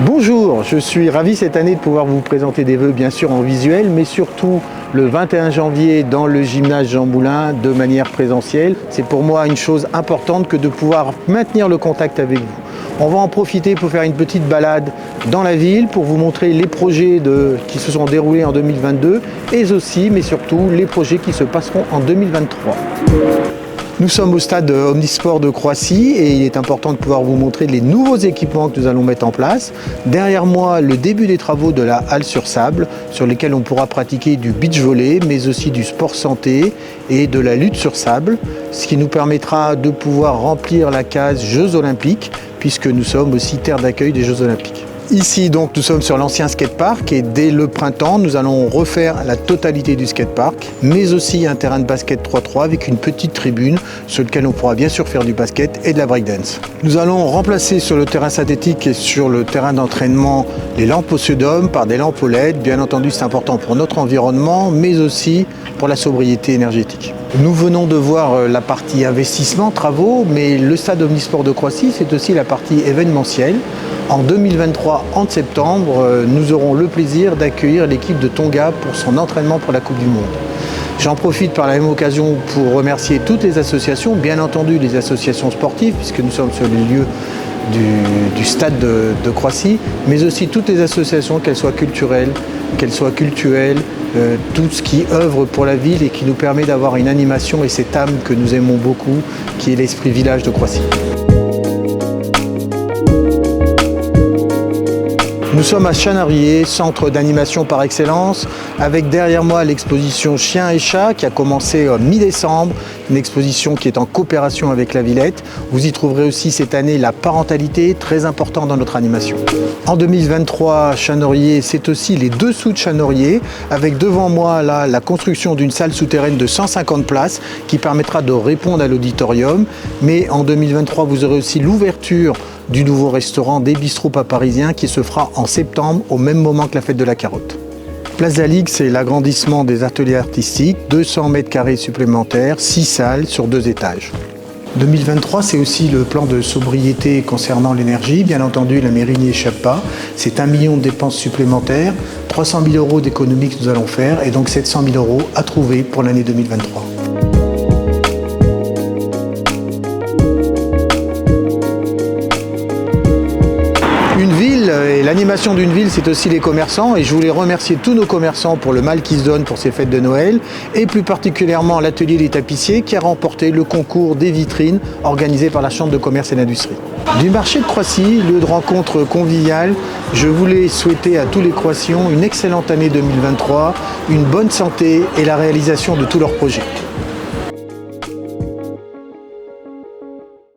Bonjour, je suis ravi cette année de pouvoir vous présenter des vœux bien sûr en visuel, mais surtout le 21 janvier dans le gymnase Jean Moulin de manière présentielle. C'est pour moi une chose importante que de pouvoir maintenir le contact avec vous. On va en profiter pour faire une petite balade dans la ville pour vous montrer les projets qui se sont déroulés en 2022 et aussi, mais surtout, les projets qui se passeront en 2023. Nous sommes au stade Omnisport de Croissy et il est important de pouvoir vous montrer les nouveaux équipements que nous allons mettre en place. Derrière moi, le début des travaux de la halle sur sable sur lesquels on pourra pratiquer du beach volley, mais aussi du sport santé et de la lutte sur sable, ce qui nous permettra de pouvoir remplir la case Jeux Olympiques puisque nous sommes aussi terre d'accueil des Jeux Olympiques. Ici, donc, nous sommes sur l'ancien skatepark et dès le printemps, nous allons refaire la totalité du skatepark, mais aussi un terrain de basket 3x3 avec une petite tribune sur lequel on pourra bien sûr faire du basket et de la breakdance. Nous allons remplacer sur le terrain synthétique et sur le terrain d'entraînement les lampes au sodium par des lampes OLED. Bien entendu, c'est important pour notre environnement, mais aussi pour la sobriété énergétique. Nous venons de voir la partie investissement, travaux, mais le stade Omnisport de Croissy, c'est aussi la partie événementielle. En 2023, en septembre, nous aurons le plaisir d'accueillir l'équipe de Tonga pour son entraînement pour la Coupe du Monde. J'en profite par la même occasion pour remercier toutes les associations, bien entendu les associations sportives, puisque nous sommes sur le lieu du stade de Croissy, mais aussi toutes les associations, qu'elles soient culturelles, qu'elles soient cultuelles, tout ce qui œuvre pour la ville et qui nous permet d'avoir une animation et cette âme que nous aimons beaucoup, qui est l'esprit village de Croissy. Nous sommes à Chanarié, centre d'animation par excellence, avec derrière moi l'exposition Chiens et Chats qui a commencé mi-décembre, une exposition qui est en coopération avec la Villette. Vous y trouverez aussi cette année la parentalité, très important dans notre animation. En 2023, Chanarié, c'est aussi les dessous de Chanarié, avec devant moi là, la construction d'une salle souterraine de 150 places qui permettra de répondre à l'auditorium. Mais en 2023, vous aurez aussi l'ouverture du nouveau restaurant des bistrots pas parisiens qui se fera en septembre au même moment que la fête de la carotte. Plaza Ligue, c'est l'agrandissement des ateliers artistiques, 200 mètres carrés supplémentaires, 6 salles sur 2 étages. 2023, c'est aussi le plan de sobriété concernant l'énergie. Bien entendu, la mairie n'y échappe pas. C'est 1 million de dépenses supplémentaires, 300 000 € d'économies que nous allons faire et donc 700 000 € à trouver pour l'année 2023. Une ville et l'animation d'une ville, c'est aussi les commerçants et je voulais remercier tous nos commerçants pour le mal qu'ils se donnent pour ces fêtes de Noël et plus particulièrement l'atelier des tapissiers qui a remporté le concours des vitrines organisé par la Chambre de commerce et d'industrie. Du marché de Croissy, lieu de rencontre convivial, je voulais souhaiter à tous les Croassiens une excellente année 2023, une bonne santé et la réalisation de tous leurs projets.